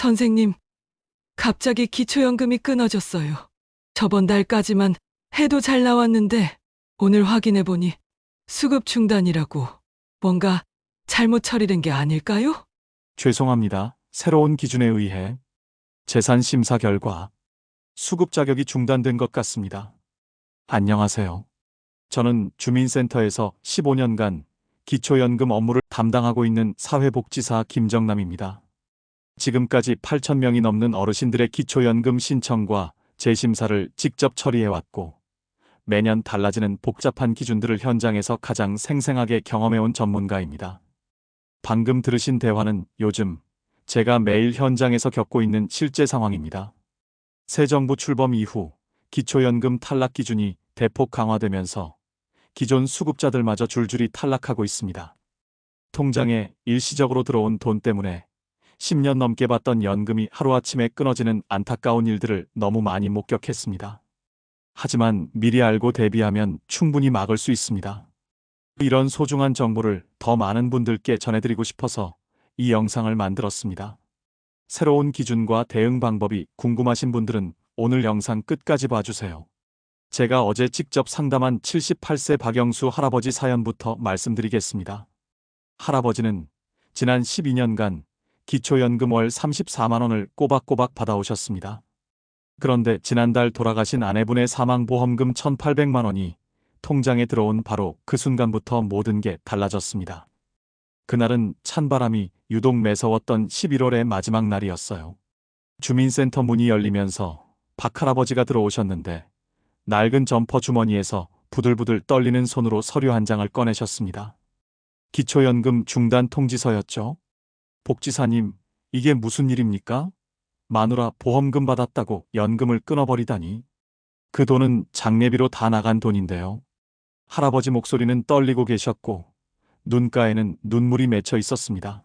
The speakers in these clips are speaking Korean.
선생님, 갑자기 기초연금이 끊어졌어요. 저번 달까지만 해도 잘 나왔는데 오늘 확인해보니 수급 중단이라고. 뭔가 잘못 처리된 게 아닐까요? 죄송합니다. 새로운 기준에 의해 재산 심사 결과 수급 자격이 중단된 것 같습니다. 안녕하세요. 저는 주민센터에서 15년간 기초연금 업무를 담당하고 있는 사회복지사 김정남입니다. 지금까지 8,000명이 넘는 어르신들의 기초연금 신청과 재심사를 직접 처리해왔고, 매년 달라지는 복잡한 기준들을 현장에서 가장 생생하게 경험해온 전문가입니다. 방금 들으신 대화는 요즘 제가 매일 현장에서 겪고 있는 실제 상황입니다. 새 정부 출범 이후 기초연금 탈락 기준이 대폭 강화되면서 기존 수급자들마저 줄줄이 탈락하고 있습니다. 통장에 일시적으로 들어온 돈 때문에 10년 넘게 받던 연금이 하루아침에 끊어지는 안타까운 일들을 너무 많이 목격했습니다. 하지만 미리 알고 대비하면 충분히 막을 수 있습니다. 이런 소중한 정보를 더 많은 분들께 전해드리고 싶어서 이 영상을 만들었습니다. 새로운 기준과 대응 방법이 궁금하신 분들은 오늘 영상 끝까지 봐주세요. 제가 어제 직접 상담한 78세 박영수 할아버지 사연부터 말씀드리겠습니다. 할아버지는 지난 12년간 기초연금 월 34만 원을 꼬박꼬박 받아오셨습니다. 그런데 지난달 돌아가신 아내분의 사망보험금 1,800만 원이 통장에 들어온 바로 그 순간부터 모든 게 달라졌습니다. 그날은 찬바람이 유독 매서웠던 11월의 마지막 날이었어요. 주민센터 문이 열리면서 박 할아버지가 들어오셨는데 낡은 점퍼 주머니에서 부들부들 떨리는 손으로 서류 한 장을 꺼내셨습니다. 기초연금 중단 통지서였죠. 복지사님, 이게 무슨 일입니까? 마누라 보험금 받았다고 연금을 끊어버리다니. 그 돈은 장례비로 다 나간 돈인데요. 할아버지 목소리는 떨리고 계셨고 눈가에는 눈물이 맺혀 있었습니다.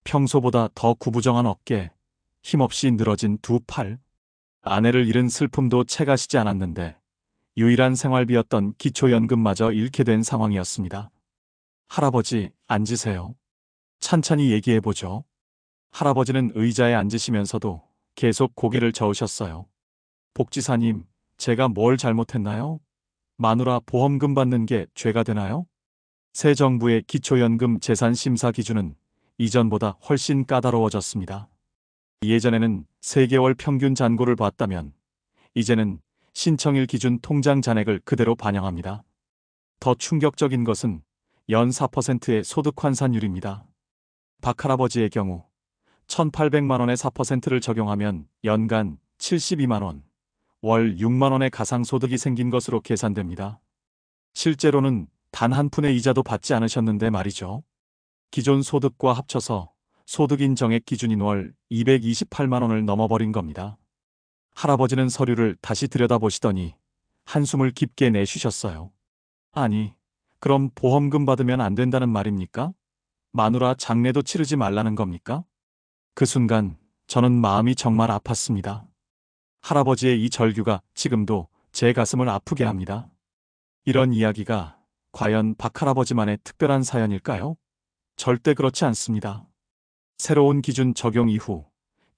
평소보다 더 구부정한 어깨, 힘없이 늘어진 두 팔. 아내를 잃은 슬픔도 채가시지 않았는데 유일한 생활비였던 기초연금마저 잃게 된 상황이었습니다. 할아버지, 앉으세요. 찬찬히 얘기해보죠. 할아버지는 의자에 앉으시면서도 계속 고개를 저으셨어요. 복지사님, 제가 뭘 잘못했나요? 마누라 보험금 받는 게 죄가 되나요? 새 정부의 기초연금 재산 심사 기준은 이전보다 훨씬 까다로워졌습니다. 예전에는 3개월 평균 잔고를 봤다면 이제는 신청일 기준 통장 잔액을 그대로 반영합니다. 더 충격적인 것은 연 4%의 소득 환산율입니다. 박 할아버지의 경우 1,800만 원의 4%를 적용하면 연간 72만 원, 월 6만 원의 가상소득이 생긴 것으로 계산됩니다. 실제로는 단 한 푼의 이자도 받지 않으셨는데 말이죠. 기존 소득과 합쳐서 소득 인정액 기준인 월 228만 원을 넘어버린 겁니다. 할아버지는 서류를 다시 들여다보시더니 한숨을 깊게 내쉬셨어요. 아니, 그럼 보험금 받으면 안 된다는 말입니까? 마누라 장례도 치르지 말라는 겁니까? 그 순간 저는 마음이 정말 아팠습니다. 할아버지의 이 절규가 지금도 제 가슴을 아프게 합니다. 이런 이야기가 과연 박 할아버지만의 특별한 사연일까요? 절대 그렇지 않습니다. 새로운 기준 적용 이후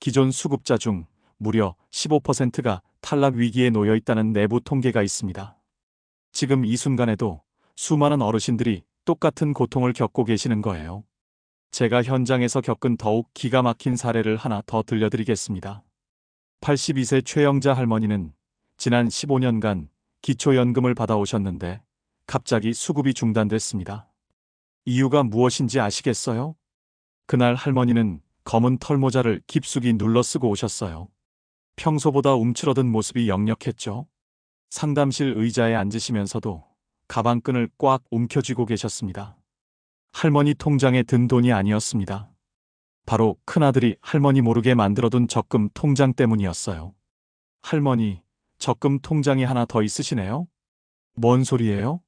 기존 수급자 중 무려 15%가 탈락 위기에 놓여 있다는 내부 통계가 있습니다. 지금 이 순간에도 수많은 어르신들이 똑같은 고통을 겪고 계시는 거예요. 제가 현장에서 겪은 더욱 기가 막힌 사례를 하나 더 들려드리겠습니다. 82세 최영자 할머니는 지난 15년간 기초연금을 받아오셨는데 갑자기 수급이 중단됐습니다. 이유가 무엇인지 아시겠어요? 그날 할머니는 검은 털모자를 깊숙이 눌러쓰고 오셨어요. 평소보다 움츠러든 모습이 역력했죠. 상담실 의자에 앉으시면서도 가방끈을 꽉 움켜쥐고 계셨습니다. 할머니 통장에 든 돈이 아니었습니다. 바로 큰아들이 할머니 모르게 만들어둔 적금 통장 때문이었어요. 할머니, 적금 통장이 하나 더 있으시네요? 뭔 소리예요?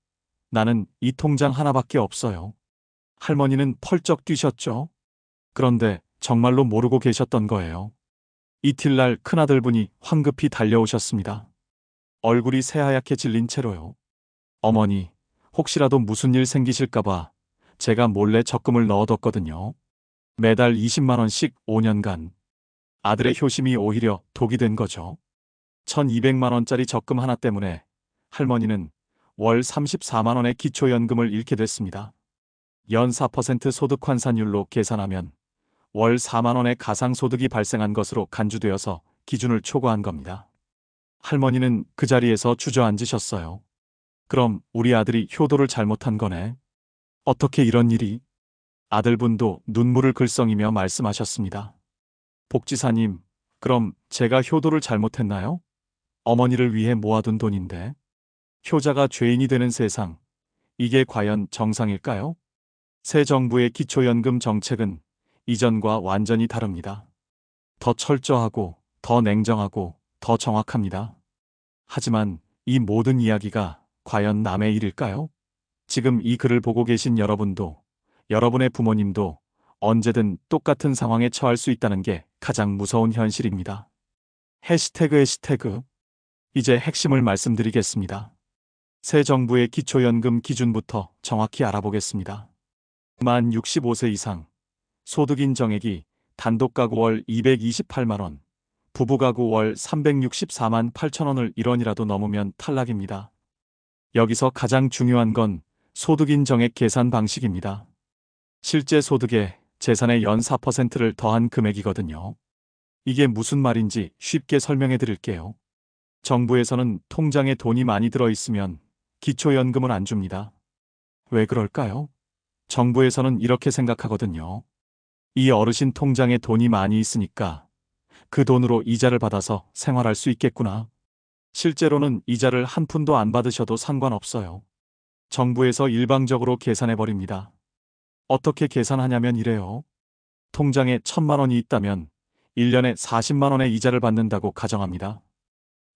나는 이 통장 하나밖에 없어요. 할머니는 펄쩍 뛰셨죠. 그런데 정말로 모르고 계셨던 거예요. 이틀날 큰아들분이 황급히 달려오셨습니다. 얼굴이 새하얗게 질린 채로요. 어머니, 혹시라도 무슨 일 생기실까봐 제가 몰래 적금을 넣어뒀거든요. 매달 20만 원씩 5년간. 아들의 효심이 오히려 독이 된 거죠. 1200만 원짜리 적금 하나 때문에 할머니는 월 34만 원의 기초연금을 잃게 됐습니다. 연 4% 소득 환산율로 계산하면 월 4만 원의 가상소득이 발생한 것으로 간주되어서 기준을 초과한 겁니다. 할머니는 그 자리에서 주저앉으셨어요. 그럼 우리 아들이 효도를 잘못한 거네. 어떻게 이런 일이? 아들분도 눈물을 글썽이며 말씀하셨습니다. 복지사님, 그럼 제가 효도를 잘못했나요? 어머니를 위해 모아둔 돈인데. 효자가 죄인이 되는 세상, 이게 과연 정상일까요? 새 정부의 기초연금 정책은 이전과 완전히 다릅니다. 더 철저하고, 더 냉정하고, 더 정확합니다. 하지만 이 모든 이야기가 과연 남의 일일까요? 지금 이 글을 보고 계신 여러분도, 여러분의 부모님도 언제든 똑같은 상황에 처할 수 있다는 게 가장 무서운 현실입니다. 해시태그. 이제 핵심을 말씀드리겠습니다. 새 정부의 기초연금 기준부터 정확히 알아보겠습니다. 만 65세 이상, 소득 인정액이 단독 가구 월 228만 원, 부부 가구 월 364만 8천 원을 1원이라도 넘으면 탈락입니다. 여기서 가장 중요한 건 소득 인정액 계산 방식입니다. 실제 소득에 재산의 연 4%를 더한 금액이거든요. 이게 무슨 말인지 쉽게 설명해 드릴게요. 정부에서는 통장에 돈이 많이 들어있으면 기초연금을 안 줍니다. 왜 그럴까요? 정부에서는 이렇게 생각하거든요. 이 어르신 통장에 돈이 많이 있으니까 그 돈으로 이자를 받아서 생활할 수 있겠구나. 실제로는 이자를 한 푼도 안 받으셔도 상관없어요. 정부에서 일방적으로 계산해버립니다. 어떻게 계산하냐면 이래요. 통장에 1,000만 원이 있다면 1년에 40만 원의 이자를 받는다고 가정합니다.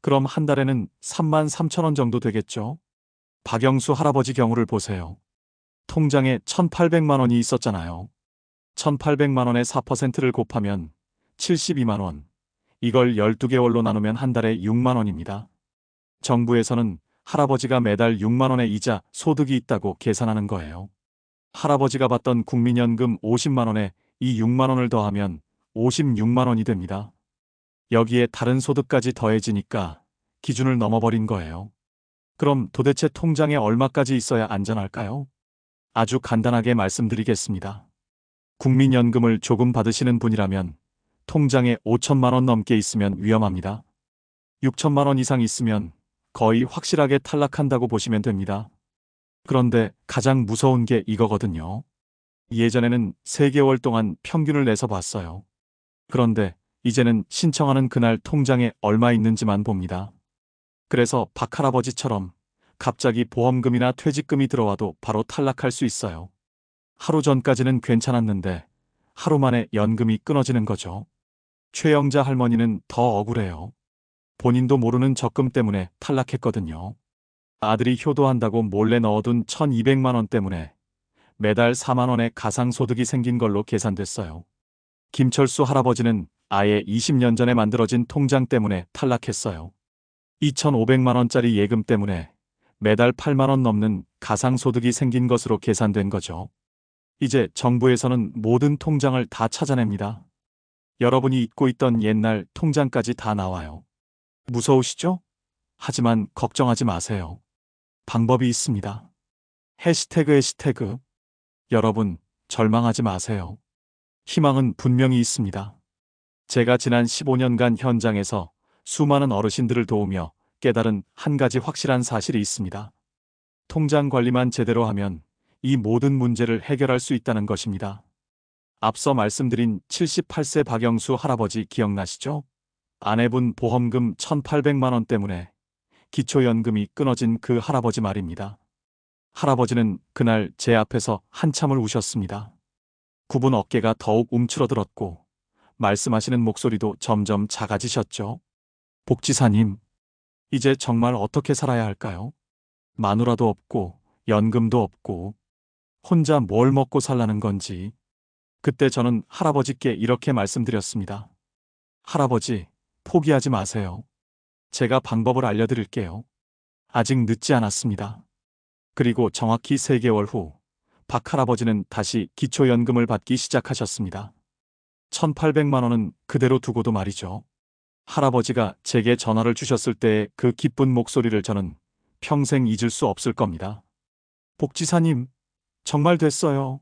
그럼 한 달에는 3만 3천 원 정도 되겠죠? 박영수 할아버지 경우를 보세요. 통장에 1,800만 원이 있었잖아요. 1,800만 원의 4%를 곱하면 72만 원. 이걸 12개월로 나누면 한 달에 6만 원입니다. 정부에서는 할아버지가 매달 6만 원의 이자 소득이 있다고 계산하는 거예요. 할아버지가 받던 국민연금 50만 원에 이 6만 원을 더하면 56만 원이 됩니다. 여기에 다른 소득까지 더해지니까 기준을 넘어버린 거예요. 그럼 도대체 통장에 얼마까지 있어야 안전할까요? 아주 간단하게 말씀드리겠습니다. 국민연금을 조금 받으시는 분이라면 통장에 5천만 원 넘게 있으면 위험합니다. 6천만 원 이상 있으면 거의 확실하게 탈락한다고 보시면 됩니다. 그런데 가장 무서운 게 이거거든요. 예전에는 3개월 동안 평균을 내서 봤어요. 그런데 이제는 신청하는 그날 통장에 얼마 있는지만 봅니다. 그래서 박 할아버지처럼 갑자기 보험금이나 퇴직금이 들어와도 바로 탈락할 수 있어요. 하루 전까지는 괜찮았는데 하루 만에 연금이 끊어지는 거죠. 최영자 할머니는 더 억울해요. 본인도 모르는 적금 때문에 탈락했거든요. 아들이 효도한다고 몰래 넣어둔 1,200만 원 때문에 매달 4만 원의 가상소득이 생긴 걸로 계산됐어요. 김철수 할아버지는 아예 20년 전에 만들어진 통장 때문에 탈락했어요. 2,500만 원짜리 예금 때문에 매달 8만 원 넘는 가상소득이 생긴 것으로 계산된 거죠. 이제 정부에서는 모든 통장을 다 찾아냅니다. 여러분이 잊고 있던 옛날 통장까지 다 나와요. 무서우시죠? 하지만 걱정하지 마세요. 방법이 있습니다. 해시태그. 여러분, 절망하지 마세요. 희망은 분명히 있습니다. 제가 지난 15년간 현장에서 수많은 어르신들을 도우며 깨달은 한 가지 확실한 사실이 있습니다. 통장 관리만 제대로 하면 이 모든 문제를 해결할 수 있다는 것입니다. 앞서 말씀드린 78세 박영수 할아버지 기억나시죠? 아내분 보험금 1,800만 원 때문에 기초연금이 끊어진 그 할아버지 말입니다. 할아버지는 그날 제 앞에서 한참을 우셨습니다. 굽은 어깨가 더욱 움츠러들었고 말씀하시는 목소리도 점점 작아지셨죠. 복지사님, 이제 정말 어떻게 살아야 할까요? 마누라도 없고 연금도 없고 혼자 뭘 먹고 살라는 건지. 그때 저는 할아버지께 이렇게 말씀드렸습니다. 할아버지, 포기하지 마세요. 제가 방법을 알려드릴게요. 아직 늦지 않았습니다. 그리고 정확히 3개월 후 박 할아버지는 다시 기초연금을 받기 시작하셨습니다. 1,800만 원은 그대로 두고도 말이죠. 할아버지가 제게 전화를 주셨을 때의 그 기쁜 목소리를 저는 평생 잊을 수 없을 겁니다. 복지사님, 정말 됐어요.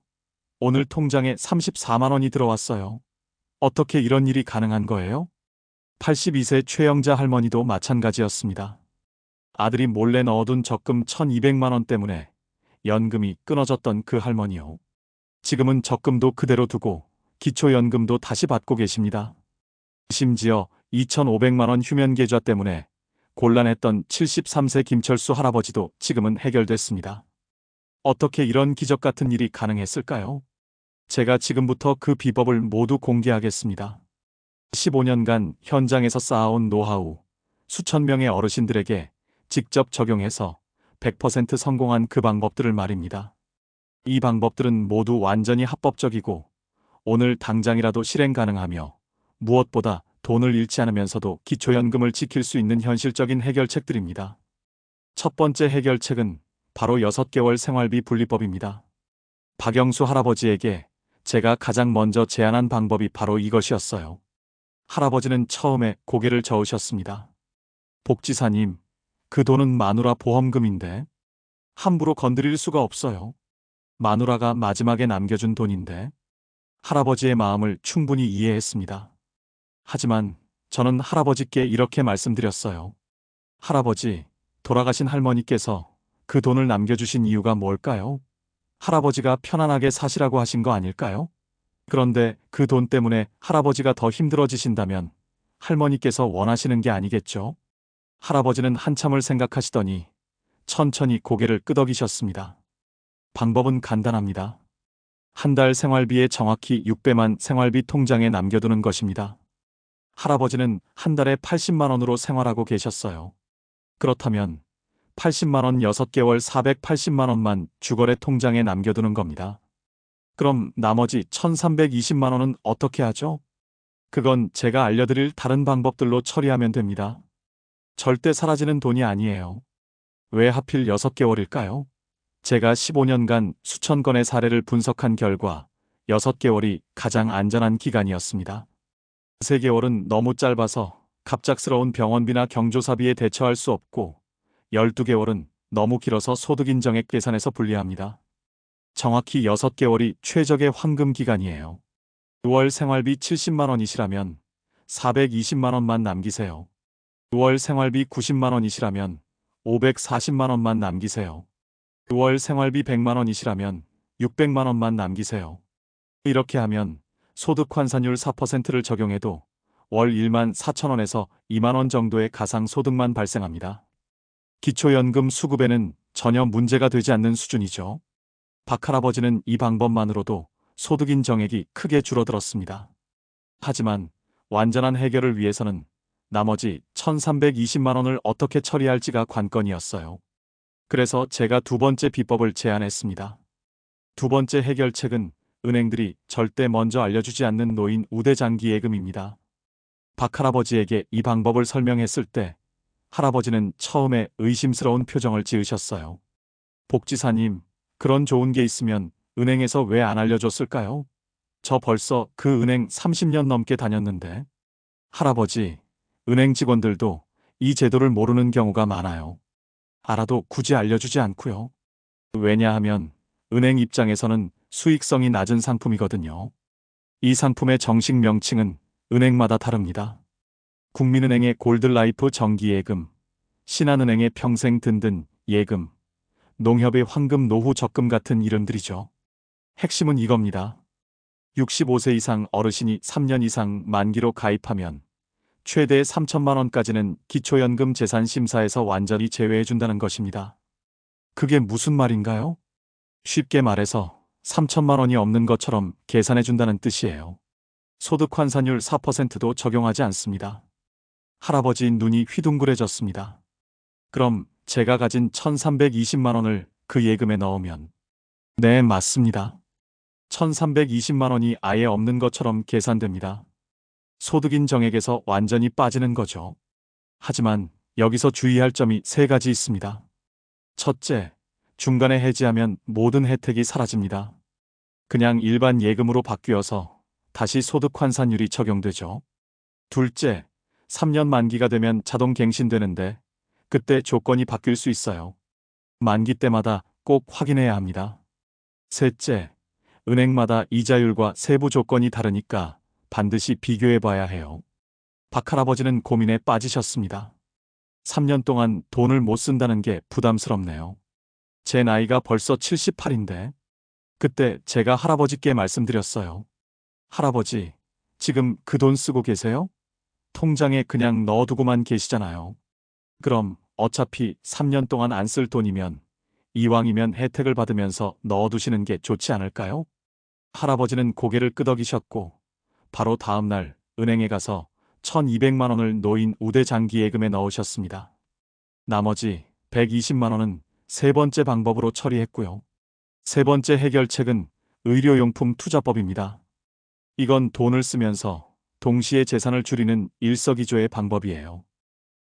오늘 통장에 34만 원이 들어왔어요. 어떻게 이런 일이 가능한 거예요? 82세 최영자 할머니도 마찬가지였습니다. 아들이 몰래 넣어둔 적금 1,200만 원 때문에 연금이 끊어졌던 그 할머니요. 지금은 적금도 그대로 두고 기초연금도 다시 받고 계십니다. 심지어 2,500만 원 휴면계좌 때문에 곤란했던 73세 김철수 할아버지도 지금은 해결됐습니다. 어떻게 이런 기적 같은 일이 가능했을까요? 제가 지금부터 그 비법을 모두 공개하겠습니다. 15년간 현장에서 쌓아온 노하우, 수천 명의 어르신들에게 직접 적용해서 100% 성공한 그 방법들을 말입니다. 이 방법들은 모두 완전히 합법적이고 오늘 당장이라도 실행 가능하며 무엇보다 돈을 잃지 않으면서도 기초연금을 지킬 수 있는 현실적인 해결책들입니다. 첫 번째 해결책은 바로 6개월 생활비 분리법입니다. 박영수 할아버지에게 제가 가장 먼저 제안한 방법이 바로 이것이었어요. 할아버지는 처음에 고개를 저으셨습니다. 복지사님, 그 돈은 마누라 보험금인데 함부로 건드릴 수가 없어요. 마누라가 마지막에 남겨준 돈인데. 할아버지의 마음을 충분히 이해했습니다. 하지만 저는 할아버지께 이렇게 말씀드렸어요. 할아버지, 돌아가신 할머니께서 그 돈을 남겨주신 이유가 뭘까요? 할아버지가 편안하게 사시라고 하신 거 아닐까요? 그런데 그 돈 때문에 할아버지가 더 힘들어지신다면 할머니께서 원하시는 게 아니겠죠? 할아버지는 한참을 생각하시더니 천천히 고개를 끄덕이셨습니다. 방법은 간단합니다. 한 달 생활비의 정확히 6배만 생활비 통장에 남겨두는 것입니다. 할아버지는 한 달에 80만 원으로 생활하고 계셨어요. 그렇다면 80만 원 6개월 480만 원만 주거래 통장에 남겨두는 겁니다. 그럼 나머지 1,320만 원은 어떻게 하죠? 그건 제가 알려드릴 다른 방법들로 처리하면 됩니다. 절대 사라지는 돈이 아니에요. 왜 하필 6개월일까요? 제가 15년간 수천 건의 사례를 분석한 결과 6개월이 가장 안전한 기간이었습니다. 3개월은 너무 짧아서 갑작스러운 병원비나 경조사비에 대처할 수 없고 12개월은 너무 길어서 소득인정액 계산에서 불리합니다. 정확히 6개월이 최적의 황금 기간이에요. 6월 생활비 70만 원이시라면 420만 원만 남기세요. 6월 생활비 90만 원이시라면 540만 원만 남기세요. 6월 생활비 100만 원이시라면 600만 원만 남기세요. 이렇게 하면 소득 환산율 4%를 적용해도 월 1만 4천 원에서 2만 원 정도의 가상 소득만 발생합니다. 기초연금 수급에는 전혀 문제가 되지 않는 수준이죠. 박 할아버지는 이 방법만으로도 소득인 정액이 크게 줄어들었습니다. 하지만 완전한 해결을 위해서는 나머지 1,320만 원을 어떻게 처리할지가 관건이었어요. 그래서 제가 두 번째 비법을 제안했습니다. 두 번째 해결책은 은행들이 절대 먼저 알려주지 않는 노인 우대장기 예금입니다. 박 할아버지에게 이 방법을 설명했을 때 할아버지는 처음에 의심스러운 표정을 지으셨어요. 복지사님, 그런 좋은 게 있으면 은행에서 왜 안 알려줬을까요? 저 벌써 그 은행 30년 넘게 다녔는데. 할아버지, 은행 직원들도 이 제도를 모르는 경우가 많아요. 알아도 굳이 알려주지 않고요. 왜냐하면 은행 입장에서는 수익성이 낮은 상품이거든요. 이 상품의 정식 명칭은 은행마다 다릅니다. 국민은행의 골드라이프 정기예금, 신한은행의 평생 든든 예금, 농협의 황금 노후 적금 같은 이름들이죠. 핵심은 이겁니다. 65세 이상 어르신이 3년 이상 만기로 가입하면 최대 3천만 원까지는 기초연금 재산심사에서 완전히 제외해준다는 것입니다. 그게 무슨 말인가요? 쉽게 말해서 3천만 원이 없는 것처럼 계산해준다는 뜻이에요. 소득 환산율 4%도 적용하지 않습니다. 할아버지 눈이 휘둥그레졌습니다. 그럼 제가 가진 1,320만 원을 그 예금에 넣으면? 네, 맞습니다. 1,320만 원이 아예 없는 것처럼 계산됩니다. 소득인 정액에서 완전히 빠지는 거죠. 하지만 여기서 주의할 점이 3가지 있습니다. 첫째, 중간에 해지하면 모든 혜택이 사라집니다. 그냥 일반 예금으로 바뀌어서 다시 소득 환산율이 적용되죠. 둘째, 3년 만기가 되면 자동 갱신되는데 그때 조건이 바뀔 수 있어요. 만기 때마다 꼭 확인해야 합니다. 셋째, 은행마다 이자율과 세부 조건이 다르니까 반드시 비교해 봐야 해요. 박 할아버지는 고민에 빠지셨습니다. 3년 동안 돈을 못 쓴다는 게 부담스럽네요. 제 나이가 벌써 78인데 그때 제가 할아버지께 말씀드렸어요. 할아버지, 지금 그 돈 쓰고 계세요? 통장에 그냥 넣어두고만 계시잖아요. 그럼 어차피 3년 동안 안 쓸 돈이면 이왕이면 혜택을 받으면서 넣어두시는 게 좋지 않을까요? 할아버지는 고개를 끄덕이셨고 바로 다음 날 은행에 가서 1200만 원을 노인 우대 장기 예금에 넣으셨습니다. 나머지 120만 원은 세 번째 방법으로 처리했고요. 세 번째 해결책은 의료용품 투자법입니다. 이건 돈을 쓰면서 동시에 재산을 줄이는 일석이조의 방법이에요.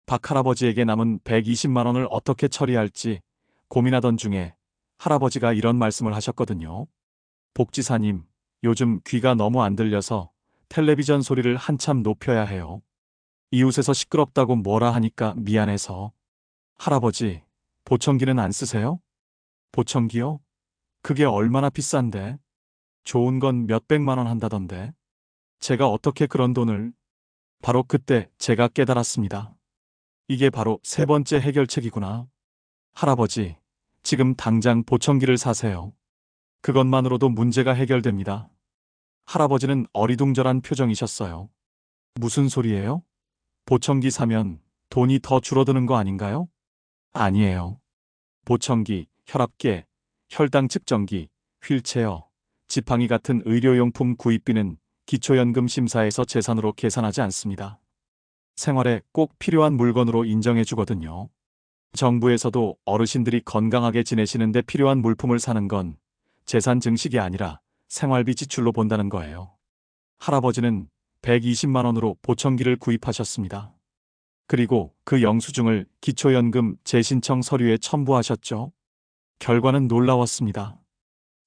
박 할아버지에게 남은 120만 원을 어떻게 처리할지 고민하던 중에 할아버지가 이런 말씀을 하셨거든요. 복지사님, 요즘 귀가 너무 안 들려서 텔레비전 소리를 한참 높여야 해요. 이웃에서 시끄럽다고 뭐라 하니까 미안해서. 할아버지, 보청기는 안 쓰세요? 보청기요? 그게 얼마나 비싼데? 좋은 건 몇백만 원 한다던데. 제가 어떻게 그런 돈을... 바로 그때 제가 깨달았습니다. 이게 바로 세 번째 해결책이구나. 할아버지, 지금 당장 보청기를 사세요. 그것만으로도 문제가 해결됩니다. 할아버지는 어리둥절한 표정이셨어요. 무슨 소리예요? 보청기 사면 돈이 더 줄어드는 거 아닌가요? 아니에요. 보청기, 혈압계, 혈당 측정기, 휠체어, 지팡이 같은 의료용품 구입비는 기초연금 심사에서 재산으로 계산하지 않습니다. 생활에 꼭 필요한 물건으로 인정해 주거든요. 정부에서도 어르신들이 건강하게 지내시는데 필요한 물품을 사는 건 재산 증식이 아니라 생활비 지출로 본다는 거예요. 할아버지는 120만 원으로 보청기를 구입하셨습니다. 그리고 그 영수증을 기초연금 재신청 서류에 첨부하셨죠. 결과는 놀라웠습니다.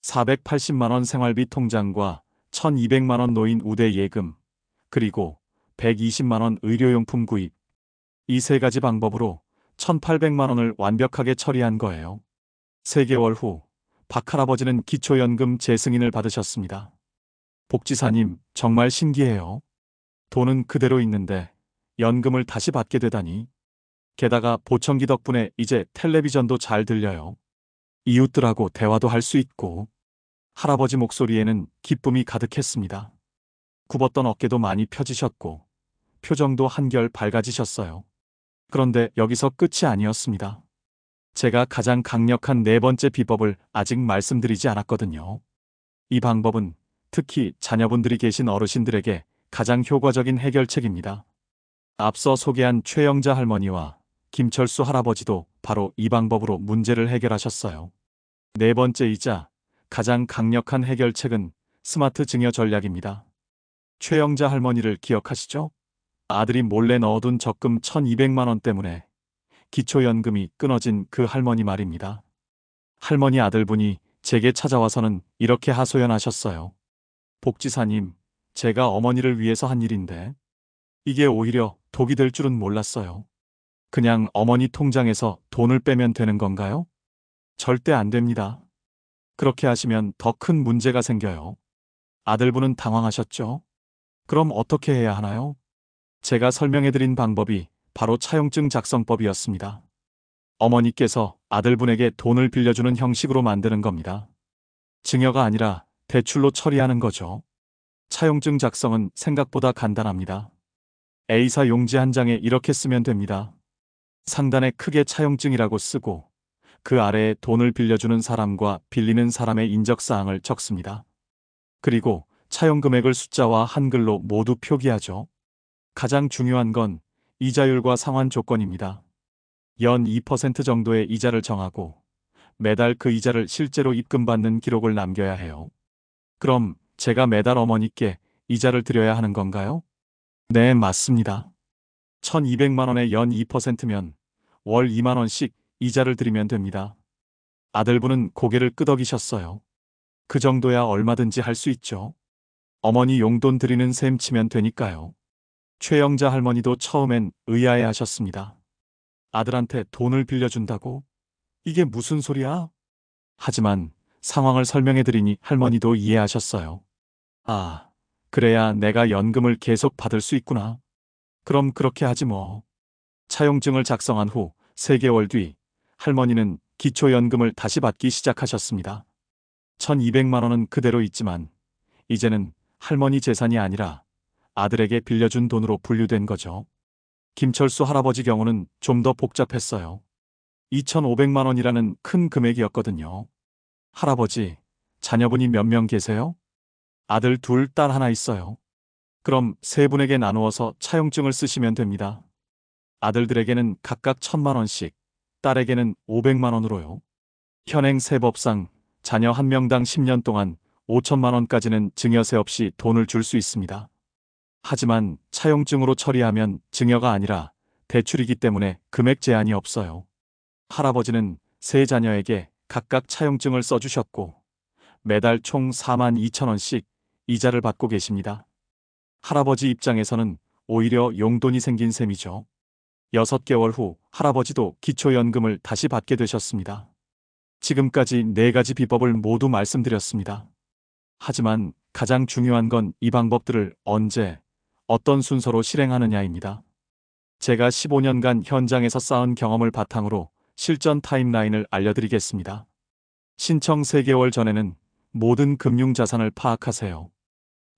480만 원 생활비 통장과 1200만 원 노인 우대 예금, 그리고 120만 원 의료용품 구입. 이 세 가지 방법으로 1800만 원을 완벽하게 처리한 거예요. 3개월 후 박 할아버지는 기초연금 재승인을 받으셨습니다. 복지사님, 정말 신기해요. 돈은 그대로 있는데 연금을 다시 받게 되다니. 게다가 보청기 덕분에 이제 텔레비전도 잘 들려요. 이웃들하고 대화도 할 수 있고. 할아버지 목소리에는 기쁨이 가득했습니다. 굽었던 어깨도 많이 펴지셨고 표정도 한결 밝아지셨어요. 그런데 여기서 끝이 아니었습니다. 제가 가장 강력한 네 번째 비법을 아직 말씀드리지 않았거든요. 이 방법은 특히 자녀분들이 계신 어르신들에게 가장 효과적인 해결책입니다. 앞서 소개한 최영자 할머니와 김철수 할아버지도 바로 이 방법으로 문제를 해결하셨어요. 네 번째이자 가장 강력한 해결책은 스마트 증여 전략입니다. 최영자 할머니를 기억하시죠? 아들이 몰래 넣어둔 적금 1200만 원 때문에 기초연금이 끊어진 그 할머니 말입니다. 할머니 아들분이 제게 찾아와서는 이렇게 하소연하셨어요. 복지사님, 제가 어머니를 위해서 한 일인데 이게 오히려 독이 될 줄은 몰랐어요. 그냥 어머니 통장에서 돈을 빼면 되는 건가요? 절대 안 됩니다. 그렇게 하시면 더 큰 문제가 생겨요. 아들분은 당황하셨죠? 그럼 어떻게 해야 하나요? 제가 설명해드린 방법이 바로 차용증 작성법이었습니다. 어머니께서 아들분에게 돈을 빌려주는 형식으로 만드는 겁니다. 증여가 아니라 대출로 처리하는 거죠. 차용증 작성은 생각보다 간단합니다. A사 용지 한 장에 이렇게 쓰면 됩니다. 상단에 크게 차용증이라고 쓰고 그 아래에 돈을 빌려주는 사람과 빌리는 사람의 인적사항을 적습니다. 그리고 차용 금액을 숫자와 한글로 모두 표기하죠. 가장 중요한 건 이자율과 상환 조건입니다. 연 2% 정도의 이자를 정하고 매달 그 이자를 실제로 입금받는 기록을 남겨야 해요. 그럼 제가 매달 어머니께 이자를 드려야 하는 건가요? 네, 맞습니다. 1200만 원에 연 2%면 월 2만 원씩 이자를 드리면 됩니다. 아들분은 고개를 끄덕이셨어요. 그 정도야 얼마든지 할 수 있죠. 어머니 용돈 드리는 셈 치면 되니까요. 최영자 할머니도 처음엔 의아해 하셨습니다. 아들한테 돈을 빌려준다고? 이게 무슨 소리야? 하지만 상황을 설명해 드리니 할머니도 이해하셨어요. 아, 그래야 내가 연금을 계속 받을 수 있구나. 그럼 그렇게 하지 뭐. 차용증을 작성한 후 3개월 뒤 할머니는 기초연금을 다시 받기 시작하셨습니다. 1200만 원은 그대로 있지만 이제는 할머니 재산이 아니라 아들에게 빌려준 돈으로 분류된 거죠. 김철수 할아버지 경우는 좀 더 복잡했어요. 2500만 원이라는 큰 금액이었거든요. 할아버지, 자녀분이 몇 명 계세요? 아들 2, 딸 1 있어요. 그럼 3분에게 나누어서 차용증을 쓰시면 됩니다. 아들들에게는 각각 1000만 원씩, 딸에게는 500만 원으로요. 현행 세법상 자녀 1명당 10년 동안 5천만 원까지는 증여세 없이 돈을 줄 수 있습니다. 하지만 차용증으로 처리하면 증여가 아니라 대출이기 때문에 금액 제한이 없어요. 할아버지는 3자녀에게 각각 차용증을 써주셨고 매달 총 4만 2천 원씩 이자를 받고 계십니다. 할아버지 입장에서는 오히려 용돈이 생긴 셈이죠. 6개월 후 할아버지도 기초연금을 다시 받게 되셨습니다. 지금까지 4가지 비법을 모두 말씀드렸습니다. 하지만 가장 중요한 건 이 방법들을 언제, 어떤 순서로 실행하느냐입니다. 제가 15년간 현장에서 쌓은 경험을 바탕으로 실전 타임라인을 알려드리겠습니다. 신청 3개월 전에는 모든 금융자산을 파악하세요.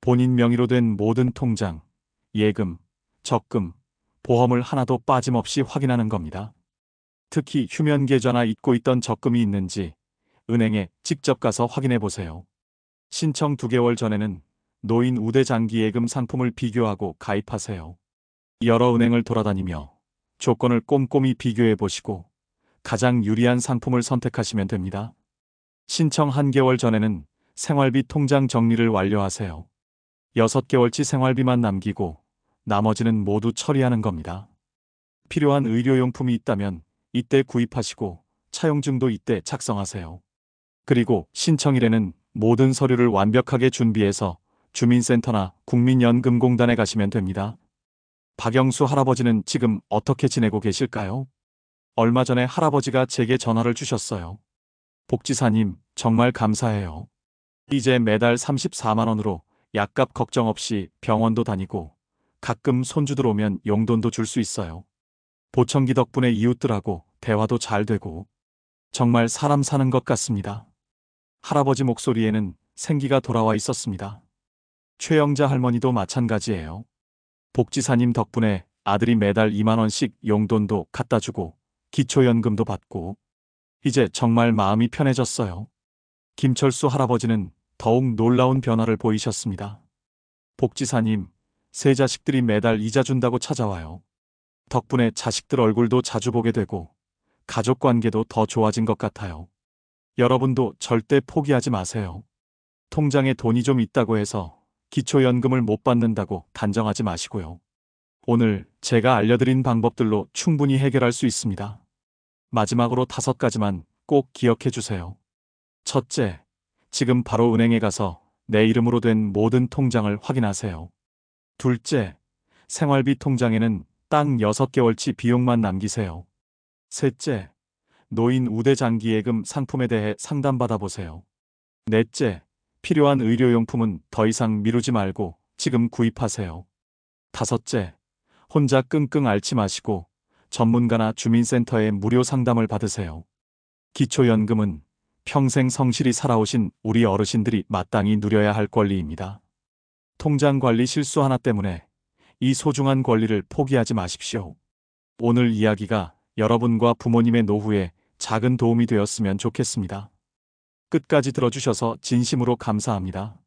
본인 명의로 된 모든 통장, 예금, 적금, 보험을 하나도 빠짐없이 확인하는 겁니다. 특히 휴면 계좌나 잊고 있던 적금이 있는지 은행에 직접 가서 확인해 보세요. 신청 2개월 전에는 노인 우대 장기 예금 상품을 비교하고 가입하세요. 여러 은행을 돌아다니며 조건을 꼼꼼히 비교해 보시고 가장 유리한 상품을 선택하시면 됩니다. 신청 1개월 전에는 생활비 통장 정리를 완료하세요. 6개월치 생활비만 남기고 나머지는 모두 처리하는 겁니다. 필요한 의료용품이 있다면 이때 구입하시고 차용증도 이때 작성하세요. 그리고 신청일에는 모든 서류를 완벽하게 준비해서 주민센터나 국민연금공단에 가시면 됩니다. 박영수 할아버지는 지금 어떻게 지내고 계실까요? 얼마 전에 할아버지가 제게 전화를 주셨어요. 복지사님, 정말 감사해요. 이제 매달 34만 원으로 약값 걱정 없이 병원도 다니고 가끔 손주들 오면 용돈도 줄 수 있어요. 보청기 덕분에 이웃들하고 대화도 잘 되고 정말 사람 사는 것 같습니다. 할아버지 목소리에는 생기가 돌아와 있었습니다. 최영자 할머니도 마찬가지예요. 복지사님 덕분에 아들이 매달 2만 원씩 용돈도 갖다 주고 기초연금도 받고 이제 정말 마음이 편해졌어요. 김철수 할아버지는 더욱 놀라운 변화를 보이셨습니다. 복지사님, 3자식들이 매달 이자 준다고 찾아와요. 덕분에 자식들 얼굴도 자주 보게 되고 가족 관계도 더 좋아진 것 같아요. 여러분도 절대 포기하지 마세요. 통장에 돈이 좀 있다고 해서 기초연금을 못 받는다고 단정하지 마시고요. 오늘 제가 알려드린 방법들로 충분히 해결할 수 있습니다. 마지막으로 5가지만 꼭 기억해 주세요. 첫째, 지금 바로 은행에 가서 내 이름으로 된 모든 통장을 확인하세요. 둘째, 생활비 통장에는 딱 6개월치 비용만 남기세요. 셋째, 노인 우대 장기 예금 상품에 대해 상담받아 보세요. 넷째, 필요한 의료용품은 더 이상 미루지 말고 지금 구입하세요. 다섯째, 혼자 끙끙 앓지 마시고 전문가나 주민센터에 무료 상담을 받으세요. 기초연금은 평생 성실히 살아오신 우리 어르신들이 마땅히 누려야 할 권리입니다. 통장 관리 실수 하나 때문에 이 소중한 권리를 포기하지 마십시오. 오늘 이야기가 여러분과 부모님의 노후에 작은 도움이 되었으면 좋겠습니다. 끝까지 들어주셔서 진심으로 감사합니다.